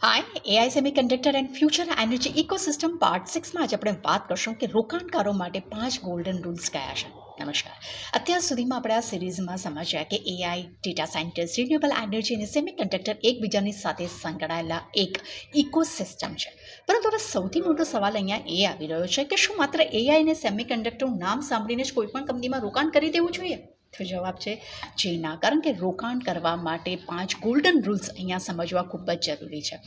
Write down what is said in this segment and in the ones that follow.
Hi AI semiconductor and future energy ecosystem part 6માં આજે આપણે વાત કરશું કે રોકાણકારો માટે 5 ગોલ્ડન રૂલ્સ કયા છે. નમસ્કાર. અત્યાર સુધીમાં આપણે આ સિરીઝમાં સમજ્યા કે AI, data scientist, renewable energy અને સેમિકન્ડક્ટર એકબીજાની સાથે સંકળાયેલા એક ઇકોસિસ્ટમ છે. પરંતુ હવે સૌથી મોટો સવાલ અહીંયા એ આવી રહ્યો છે કે શું માત્ર એઆઈ અને સેમિકન્ડક્ટરનું નામ સાંભળીને જ કોઈ પણ કંપનીમાં રોકાણ કરી દેવું જોઈએ? તો જવાબ છે જી ના, કારણ કે રોકાણ કરવા માટે 5 ગોલ્ડન રૂલ્સ અહીંયા સમજવા ખૂબ જ જરૂરી છે.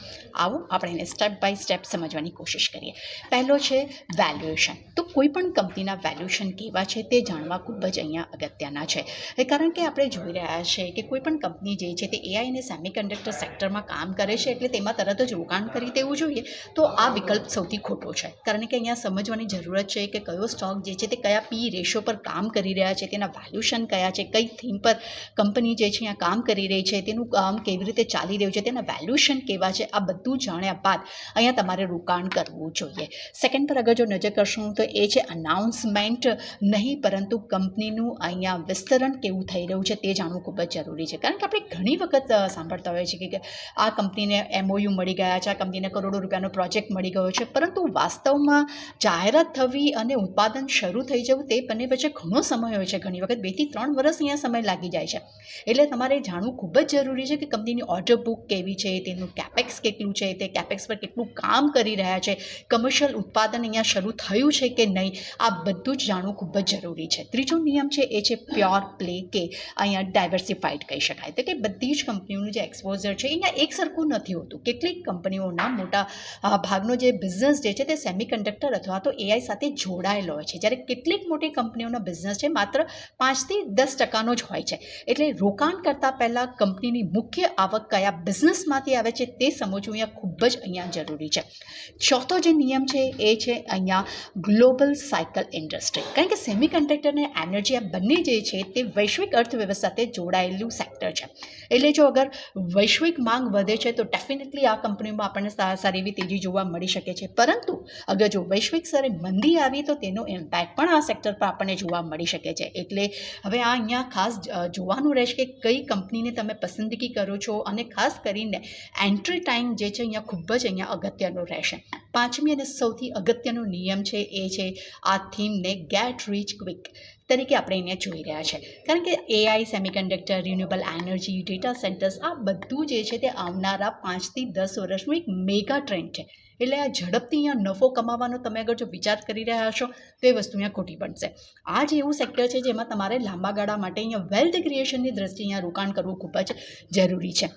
આવો આપણે એને સ્ટેપ બાય સ્ટેપ સમજવાની કોશિશ કરીએ. પહેલો છે વેલ્યુએશન. તો કોઈ પણ કંપનીના વેલ્યુએશન કેવા છે તે જાણવા ખૂબ જ અહીંયા અગત્યના છે, કારણ કે આપણે જોઈ રહ્યા છીએ કે કોઈ પણ કંપની જે છે તે એઆઈ અને સેમિકન્ડક્ટર સેક્ટરમાં કામ કરે છે એટલે તેમાં તરત જ રોકાણ કરી દેવું જોઈએ. તો આ વિકલ્પ સૌથી ખોટો છે, કારણ કે અહીંયા સમજવાની જરૂરત છે કે કયો સ્ટોક જે છે તે કયા પી રેશિયો પર કામ કરી રહ્યા છે, તેના વેલ્યુએશન કયા છે, કઈ થીમ પર કંપની જે છે અહીંયા કામ કરી રહી છે, તેનું કામ કેવી રીતે ચાલી રહ્યું છે, તેના વેલ્યુએશન કેવા છે, આ બધું જાણ્યા બાદ અહીંયા તમારે રોકાણ કરવું જોઈએ. સેકન્ડ પર અગર જો નજર કરશું તો એ છે અનાઉન્સમેન્ટ, નહીં પરંતુ કંપનીનું અહીંયા વિસ્તરણ કેવું થઈ રહ્યું છે તે જાણવું ખૂબ જ જરૂરી છે. કારણ કે આપણે ઘણી વખત સાંભળતા હોઈએ છીએ કે આ કંપનીને એમઓયુ મળી ગયા છે, આ કંપનીને કરોડો રૂપિયાનો પ્રોજેક્ટ મળી ગયો છે, પરંતુ વાસ્તવમાં જાહેરાત થવી અને ઉત્પાદન શરૂ થઈ જવું તે બંને વચ્ચે ઘણો સમય હોય છે. ઘણી વખત 2 થી 3 વર્ષ અહીંયા સમય લાગી જાય છે. એટલે તમારે જાણવું ખૂબ જ જરૂરી છે કે કંપનીની ઓર્ડર બુક કેવી છે, તેનું કેપેક્સ કેટલું છે, તે કેપેક્સ પર કેટલું કામ કરી રહ્યા છે, કમર્શિયલ ઉત્પાદન અહીંયા શરૂ થયું છે કે નહીં, આ બધું જ જાણવું ખૂબ જ જરૂરી છે. ત્રીજો નિયમ છે એ છે પ્યોર પ્લે, કે અહીંયા ડાયવર્સિફાઈડ કહી શકાય. તો કે બધી જ કંપનીઓનું જે એક્સપોઝર છે અહીંયા એક સરખું નથી હોતું. કેટલીક કંપનીઓના મોટા ભાગનો જે બિઝનેસ જે છે તે સેમિકન્ડક્ટર અથવા તો એઆઈ સાથે જોડાયેલો હોય છે, જ્યારે કેટલીક મોટી કંપનીઓનો બિઝનેસ છે માત્ર 5 થી 10% જ હોય છે. એટલે રોકાણ કરતાં પહેલાં કંપનીની મુખ્ય આવક કયા બિઝનેસમાંથી આવે છે તે સમજવું અહીંયા ખૂબ જ અહીંયા જરૂરી છે. ચોથો જે નિયમ છે એ છે અહીંયા ગ્લોબલ સાયકલ ઇન્ડસ્ટ્રી, કારણ કે સેમિકન્ડક્ટર અને એનર્જી આ બંને જે છે તે વૈશ્વિક અર્થવ્યવસ્થા સાથે જોડાયેલું સેક્ટર છે. એટલે જો અગર વૈશ્વિક માંગ વધે છે તો ડેફિનેટલી આ કંપનીઓમાં આપણને સારી એવી તેજી જોવા મળી શકે છે. પરંતુ અગર જો વૈશ્વિક સ્તરે મંદી આવી તો તેનો ઇમ્પેક્ટ પણ આ સેક્ટર પર આપણને જોવા મળી શકે છે. એટલે હવે આ અહીંયા ખાસ જોવાનું રહેશે કે કઈ કંપનીને તમે પસંદગી કરો છો, અને ખાસ કરીને એન્ટ્રી ટાઈમ જે છે અહીંયા ખૂબ જ અહીંયા અગત્યનો રહેશે. પાંચમી અને સૌથી અગત્યનો નિયમ છે એ છે આ થીમને ગેટ રીચ ક્વિક તરીકે આપણે અહીંયા જોઈ રહ્યા છે. કારણ કે AI, semiconductor, renewable energy, data centres આ બધું જે છે તે આવનારા 5 થી 10 વર્ષનું એક મેગા ટ્રેન્ડ છે. એટલે આ ઝડપથી અહીંયા નફો કમાવાનો તમે અગર જો વિચાર કરી રહ્યા હશો તો એ વસ્તુ અહીંયા ખોટી પડશે. આ જ એવું સેક્ટર છે જેમાં તમારે લાંબા ગાળા માટે અહીંયા વેલ્થ ક્રિએશનની દ્રષ્ટિએ અહીંયા રોકાણ કરવું ખૂબ જ જરૂરી છે.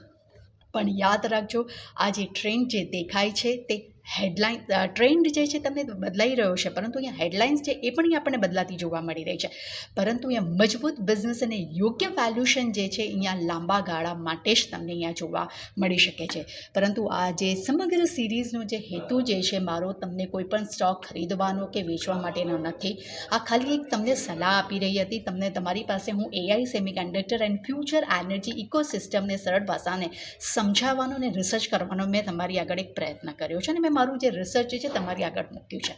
પણ યાદ રાખજો, આ જે ટ્રેન્ડ જે દેખાય છે તે હેડલાઇન ટ્રેન્ડ જે છે તમને બદલાઈ રહ્યો છે, પરંતુ અહીંયા હેડલાઇન્સ છે એ પણ અહીંયા આપણને બદલાતી જોવા મળી રહી છે. પરંતુ અહીંયા મજબૂત બિઝનેસ અને યોગ્ય વેલ્યુએશન જે છે અહીંયા લાંબા ગાળા માટે જ તમને અહીંયા જોવા મળી શકે છે. પરંતુ આ જે સમગ્ર સિરીઝનો જે હેતુ જે છે મારો તમને કોઈ પણ સ્ટોક ખરીદવાનો કે વેચવા માટેનો નથી. આ ખાલી એક તમને સલાહ આપી રહી હતી. તમને તમારી પાસે હું AI, semiconductor and future energy ઇકોસિસ્ટમને સરળ ભાષાને સમજાવવાનો અને રિસર્ચ કરવાનો મેં તમારી આગળ એક પ્રયત્ન કર્યો છે, અને મેં મારું જે રિસર્ચ છે તમારી આગળ મૂક્યું છે.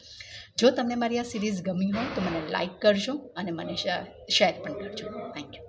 જો તમને મારી આ સિરીઝ ગમી હોય તો મને લાઈક કરજો અને મને શેર પણ કરજો. Thank you.